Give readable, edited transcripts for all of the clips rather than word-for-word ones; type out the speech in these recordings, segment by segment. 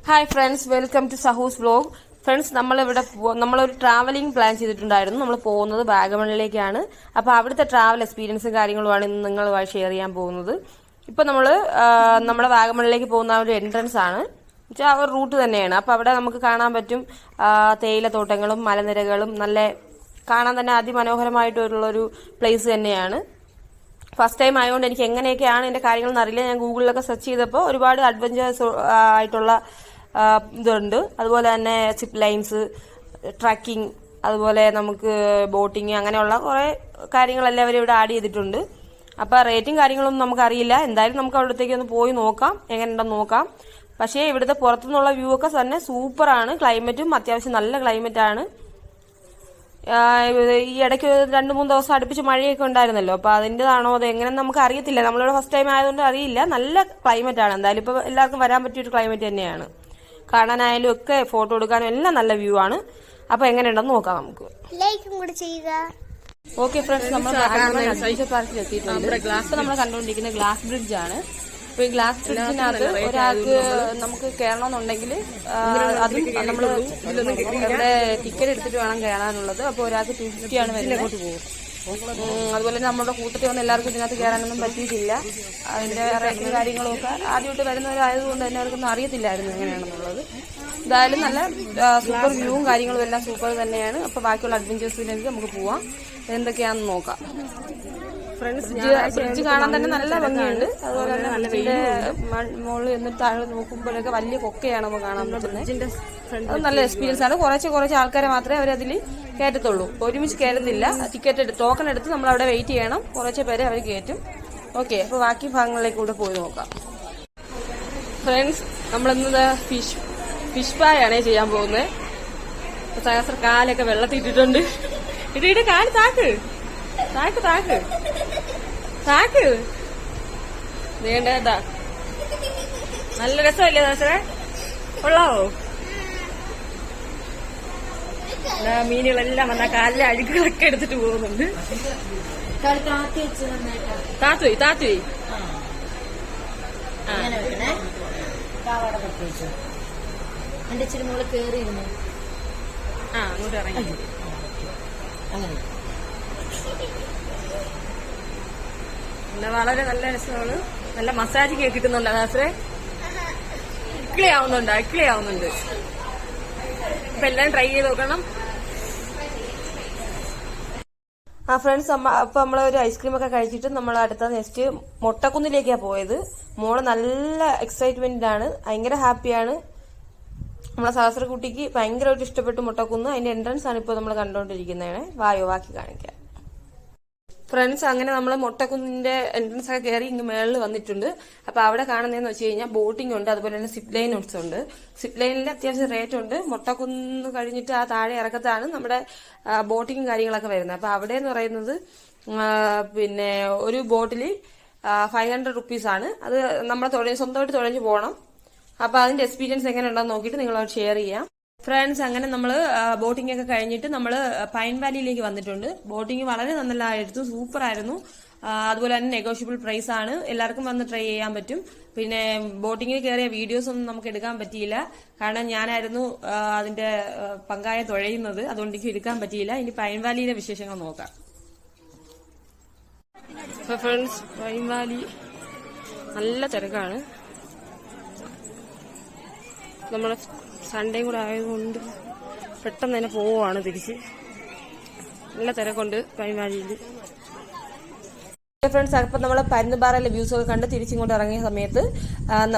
Hi friends, welcome to സഹൂസ് vlog. Friends, നമ്മളൊരു travelling plan ചെയ്തിട്ടുണ്ടായിരുന്നു. നമ്മൾ പോകുന്നത് വാഗമണിലേക്കാണ്. അപ്പോൾ അവിടുത്തെ ട്രാവൽ എക്സ്പീരിയൻസും കാര്യങ്ങളുമാണ് ഇന്ന് നിങ്ങളുമായി ഷെയർ ചെയ്യാൻ പോകുന്നത്. ഇപ്പൊ നമ്മുടെ വാഗമണിലേക്ക് പോകുന്ന ഒരു എൻട്രൻസ് ആണ്, ആ ഒരു റൂട്ട് തന്നെയാണ്. അപ്പൊ അവിടെ നമുക്ക് കാണാൻ പറ്റും തേയിലത്തോട്ടങ്ങളും മലനിരകളും, നല്ല കാണാൻ തന്നെ അതിമനോഹരമായിട്ടുള്ളൊരു പ്ലേസ് തന്നെയാണ്. ഫസ്റ്റ് ടൈം ആയതുകൊണ്ട് എനിക്ക് എങ്ങനെയൊക്കെയാണ് എന്റെ കാര്യങ്ങളെന്ന് അറിയില്ല. ഞാൻ ഗൂഗിളിലൊക്കെ സെർച്ച് ചെയ്തപ്പോൾ ഒരുപാട് അഡ്വഞ്ചേഴ്സ് ആയിട്ടുള്ള ഇതുണ്ട്. അതുപോലെ തന്നെ സിപ്പ് ലൈൻസ്, ട്രക്കിംഗ്, അതുപോലെ നമുക്ക് ബോട്ടിങ്, അങ്ങനെയുള്ള കുറെ കാര്യങ്ങളെല്ലാം അവർ ഇവിടെ ആഡ് ചെയ്തിട്ടുണ്ട്. അപ്പൊ റേറ്റും കാര്യങ്ങളൊന്നും നമുക്കറിയില്ല. എന്തായാലും നമുക്ക് അവിടത്തേക്ക് ഒന്ന് പോയി നോക്കാം, എങ്ങനെയുണ്ടെന്ന് നോക്കാം. പക്ഷേ ഇവിടുത്തെ പുറത്തുനിന്നുള്ള വ്യൂ ഒക്കെ തന്നെ സൂപ്പറാണ്. ക്ലൈമറ്റും അത്യാവശ്യം നല്ല ക്ലൈമറ്റ് ആണ്. ഈ ഇടയ്ക്ക് 2-3 ദിവസം അടുപ്പിച്ച് മഴയൊക്കെ ഉണ്ടായിരുന്നല്ലോ. അപ്പൊ അതിൻ്റെതാണോ അത് എങ്ങനെയെന്ന് നമുക്ക് അറിയത്തില്ല. നമ്മളിവിടെ ഫസ്റ്റ് ടൈം ആയതുകൊണ്ട് അറിയില്ല. നല്ല ക്ലൈമറ്റ് ആണ്. എന്തായാലും ഇപ്പൊ എല്ലാവർക്കും വരാൻ പറ്റിയൊരു ക്ലൈമറ്റ് തന്നെയാണ്. കാണാനായാലും ഒക്കെ ഫോട്ടോ എടുക്കാനും എല്ലാം നല്ല വ്യൂ ആണ്. അപ്പൊ എങ്ങനെയുണ്ടെന്ന് നോക്കാം നമുക്ക്. ഓക്കെ ഫ്രണ്ട്സ്, നമ്മൾ അഡ്വഞ്ചർ പാർക്കിൽ എത്തിയിട്ടുണ്ട്. ഇപ്പൊ നമ്മൾ കണ്ടുകൊണ്ടിരിക്കുന്ന ഗ്ലാസ് ബ്രിഡ്ജ് ആണ്. അപ്പൊ ഈ ഗ്ലാസ് ബ്രിഡ്ജിനകത്ത് ഒരാൾക്ക് നമുക്ക് കയറണമെന്നുണ്ടെങ്കിൽ അതും നമ്മൾ ഇവിടെ ടിക്കറ്റ് എടുത്തിട്ട് വേണം കയറാനുള്ളത്. അപ്പൊ ഒരാൾക്ക് 250 ആണ് വരുന്നത്. അതുപോലെ തന്നെ നമ്മുടെ കൂട്ടത്തിൽ വന്ന് എല്ലാവർക്കും ഇതിനകത്ത് കയറാനൊന്നും പറ്റിയിട്ടില്ല. അതിന്റെ റേറ്റും കാര്യങ്ങളും ഒക്കെ ആദ്യമായിട്ട് വരുന്നവരായതുകൊണ്ട് തന്നെ അവർക്കൊന്നും അറിയത്തില്ലായിരുന്നു എങ്ങനെയാണെന്നുള്ളത്. എന്തായാലും നല്ല സൂപ്പർ വ്യൂവും കാര്യങ്ങളും എല്ലാം സൂപ്പർ തന്നെയാണ്. അപ്പൊ ബാക്കിയുള്ള അഡ്വഞ്ചേഴ്സിലേക്ക് നമുക്ക് പോവാം. എന്തൊക്കെയാണെന്ന് നോക്കാം. ഫ്രണ്ട്സ്, ബ്രിഡ്ജ് കാണാൻ തന്നെ നല്ല ഭംഗിയുണ്ട്. അതുപോലെ തന്നെ അതിന്റെ മുകളിൽ എന്നിട്ട് താഴെ നോക്കുമ്പോഴൊക്കെ വലിയ കൊക്കയാണ് നമുക്ക് കാണാൻ പറ്റുന്നത്. അത് നല്ല എക്സ്പീരിയൻസ് ആണ്. കുറച്ച് ആൾക്കാരെ മാത്രമേ അവരതിൽ കയറ്റത്തുള്ളൂ. ഒരുമിച്ച് കയറുന്നില്ല. ടോക്കൺ എടുത്ത് നമ്മൾ അവിടെ വെയിറ്റ് ചെയ്യണം. കുറച്ച് പേരെ അവർ കയറ്റും. ഓക്കെ, അപ്പൊ ബാക്കി ഭാഗങ്ങളിലേക്ക് കൂടെ പോയി നോക്കാം. ഫ്രണ്ട്സ്, നമ്മളിന്നത് ഫിഷ് ഫ്രൈ ആണ് ചെയ്യാൻ പോകുന്നത്. സഹസ്ര കാലൊക്കെ വെള്ളത്തിട്ടിട്ടുണ്ട്. ഇട്ട് കാല് താക്ക് വേണ്ടതാ. നല്ല രസമല്ലേ സഹസ്രേ? കൊള്ളാവോ? മീനുകളെല്ലാം വന്ന കാലിലെ അഴുക്കുകളൊക്കെ എടുത്തിട്ട് പോകുന്നുണ്ട്. താത്തുപോയി ഇച്ചിരി മോള് കേറിയിരുന്നു. അങ്ങോട്ട് ഇറങ്ങി. വളരെ നല്ല രസമാണ്. നല്ല മസാജ് ഒക്കെ കിട്ടുന്നുണ്ട്. സഹസ്രേ ഇക്ലി ആവുന്നുണ്ട്. അപ്പൊ എല്ലാം ട്രൈ ചെയ്ത് നോക്കണം. ഫ്രണ്ട്സ്, അപ്പൊ നമ്മളൊരു ഐസ്ക്രീം ഒക്കെ കഴിച്ചിട്ട് നമ്മൾ അടുത്ത നെക്സ്റ്റ് മൊട്ടക്കുന്നിലേക്കാണ് പോയത്. മോള് നല്ല എക്സൈറ്റ്മെന്റ് ആണ്, ഭയങ്കര ഹാപ്പിയാണ്. നമ്മളെ സഹസ്രക്കുട്ടിക്ക് ഭയങ്കരമായിട്ട് ഇഷ്ടപ്പെട്ടു മൊട്ടക്കുന്ന്. അതിന്റെ എൻട്രൻസ് ആണ് ഇപ്പൊ നമ്മൾ കണ്ടോണ്ടിരിക്കുന്നതാണ്. ബാക്കി കാണിക്കാം. ഫ്രണ്ട്സ്, അങ്ങനെ നമ്മൾ മൊട്ടക്കുന്നിന്റെ എൻട്രൻസ് ഒക്കെ കയറി ഇങ്ങ് മേളിൽ വന്നിട്ടുണ്ട്. അപ്പൊ അവിടെ കാണുന്നതെന്ന് വെച്ച് കഴിഞ്ഞാൽ ബോട്ടിംഗ് ഉണ്ട്, അതുപോലെ തന്നെ സിപ്പ് ലൈൻസ് ഉണ്ട്. സിപ്പ് ലൈനിൽ അത്യാവശ്യം റേറ്റ് ഉണ്ട്. മൊട്ടക്കുന്ന് കഴിഞ്ഞിട്ട് ആ താഴെ ഇറക്കത്താണ് നമ്മുടെ ബോട്ടിങ്ങും കാര്യങ്ങളൊക്കെ വരുന്നത്. അപ്പൊ അവിടെ എന്ന് പറയുന്നത് പിന്നെ ഒരു ബോട്ടിൽ 500 റുപ്പീസ് ആണ്. അത് നമ്മളെ സ്വന്തമായിട്ട് തുഴഞ്ഞു പോകണം. അപ്പൊ അതിന്റെ എക്സ്പീരിയൻസ് എങ്ങനെ ഉണ്ടെന്ന് നോക്കിയിട്ട് നിങ്ങളോട് ഷെയർ ചെയ്യാം. ഫ്രണ്ട്സ്, അങ്ങനെ നമ്മൾ ബോട്ടിംഗ് ഒക്കെ കഴിഞ്ഞിട്ട് നമ്മൾ പൈൻ വാലിയിലേക്ക് വന്നിട്ടുണ്ട്. ബോട്ടിംഗ് വളരെ നല്ലതായിരുന്നു, സൂപ്പർ ആയിരുന്നു. അതുപോലെ തന്നെ നെഗോഷ്യബിൾ പ്രൈസ് ആണ്. എല്ലാവർക്കും വന്ന് ട്രൈ ചെയ്യാൻ പറ്റും. പിന്നെ ബോട്ടിങ്ങിൽ കയറിയ വീഡിയോസ് ഒന്നും നമുക്ക് എടുക്കാൻ പറ്റിയില്ല. കാരണം ഞാനായിരുന്നു അതിന്റെ പങ്കായ തുഴയുന്നത്. അതുകൊണ്ട് എനിക്ക് എടുക്കാൻ പറ്റിയില്ല. ഇനി പൈൻ വാലിയിലെ വിശേഷങ്ങൾ നോക്കാം. ഫ്രണ്ട്സ്, പൈൻ വാലി നല്ല തിരക്കാണ്. നമ്മള് സൺഡേയും കൂടെ ആയതുകൊണ്ട് പെട്ടെന്ന് തന്നെ പോവാണ് തിരിച്ച്. നല്ല തിരക്കുണ്ട് പൈൻവാലിയിൽ. ഫ്രണ്ട്സ്, അപ്പം നമ്മൾ പരുന്തുംപാറയിലെ വ്യൂസ് ഒക്കെ കണ്ട് തിരിച്ചിങ്ങോട്ട് ഇറങ്ങിയ സമയത്ത്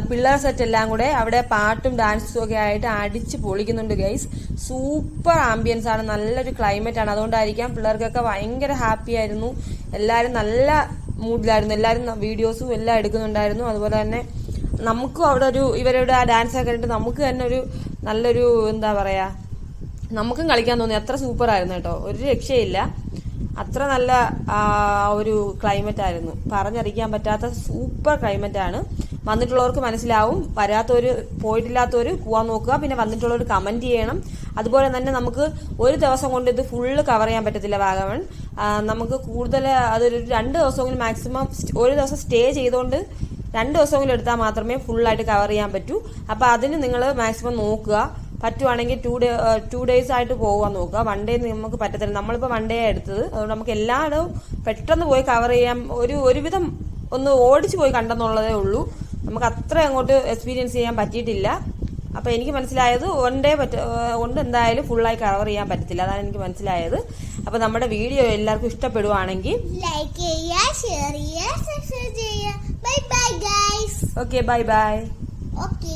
പിള്ളേർ സെറ്റ് എല്ലാം കൂടെ അവിടെ പാട്ടും ഡാൻസും ഒക്കെ ആയിട്ട് അടിച്ച് പൊളിക്കുന്നുണ്ട് ഗൈസ്. സൂപ്പർ ആംബിയൻസ് ആണ്, നല്ലൊരു ക്ലൈമറ്റ് ആണ്. അതുകൊണ്ടായിരിക്കാം പിള്ളേർക്കൊക്കെ ഭയങ്കര ഹാപ്പി ആയിരുന്നു. എല്ലാവരും നല്ല മൂഡിലായിരുന്നു. എല്ലാവരും വീഡിയോസും എല്ലാം എടുക്കുന്നുണ്ടായിരുന്നു. അതുപോലെ തന്നെ നമുക്കും അവിടെ ഇവരുടെ ആ ഡാൻസ് ഒക്കെ കണ്ടിട്ട് നമുക്ക് തന്നെ നല്ലൊരു എന്താ പറയാ, നമുക്കും കളിക്കാൻ തോന്നി. അത്ര സൂപ്പർ ആയിരുന്നു കേട്ടോ, ഒരു രക്ഷയില്ല. അത്ര നല്ല ഒരു ക്ലൈമറ്റ് ആയിരുന്നു. പറഞ്ഞറിയിക്കാൻ പറ്റാത്ത സൂപ്പർ ക്ലൈമറ്റ് ആണ്. വന്നിട്ടുള്ളവർക്ക് മനസ്സിലാവും. വരാത്തവര്, പോയിട്ടില്ലാത്തവര് പോവാൻ നോക്കുക. പിന്നെ വന്നിട്ടുള്ളവർ കമന്റ് ചെയ്യണം. അതുപോലെ തന്നെ നമുക്ക് ഒരു ദിവസം കൊണ്ട് ഇത് ഫുള്ള് കവർ ചെയ്യാൻ പറ്റത്തില്ല വാഗമൺ. നമുക്ക് കൂടുതൽ അതൊരു 2 ദിവസമെങ്കിലും മാക്സിമം ഒരു ദിവസം സ്റ്റേ ചെയ്തുകൊണ്ട് 2 ദിവസമെങ്കിലും എടുത്താൽ മാത്രമേ ഫുള്ളായിട്ട് കവർ ചെയ്യാൻ പറ്റൂ. അപ്പോൾ അതിന് നിങ്ങൾ മാക്സിമം നോക്കുക. പറ്റുവാണെങ്കിൽ 2 ഡേയ്സ് ആയിട്ട് പോകാൻ നോക്കുക. 1 ഡേ നമുക്ക് പറ്റത്തില്ല. നമ്മളിപ്പോൾ 1 ഡേ എടുത്തത്. അതുകൊണ്ട് നമുക്ക് എല്ലായിടവും പെട്ടെന്ന് പോയി കവർ ചെയ്യാൻ ഒരുവിധം ഒന്ന് ഓടിച്ചു പോയി കണ്ടെന്നുള്ളതേ ഉള്ളൂ. നമുക്ക് അത്ര അങ്ങോട്ട് എക്സ്പീരിയൻസ് ചെയ്യാൻ പറ്റിയിട്ടില്ല. അപ്പോൾ എനിക്ക് മനസ്സിലായത് 1 ഡേ കൊണ്ട് എന്തായാലും ഫുള്ളായി കവർ ചെയ്യാൻ പറ്റത്തില്ല. അതാണ് എനിക്ക് മനസ്സിലായത്. അപ്പോൾ നമ്മുടെ വീഡിയോ എല്ലാവർക്കും ഇഷ്ടപ്പെടുവാണെങ്കിൽ ലൈക്ക് ചെയ്യുക, ഷെയർ ചെയ്യുക, സബ്സ്ക്രൈബ് ചെയ്യുക. Bye bye guys. Okay, bye bye. Okay.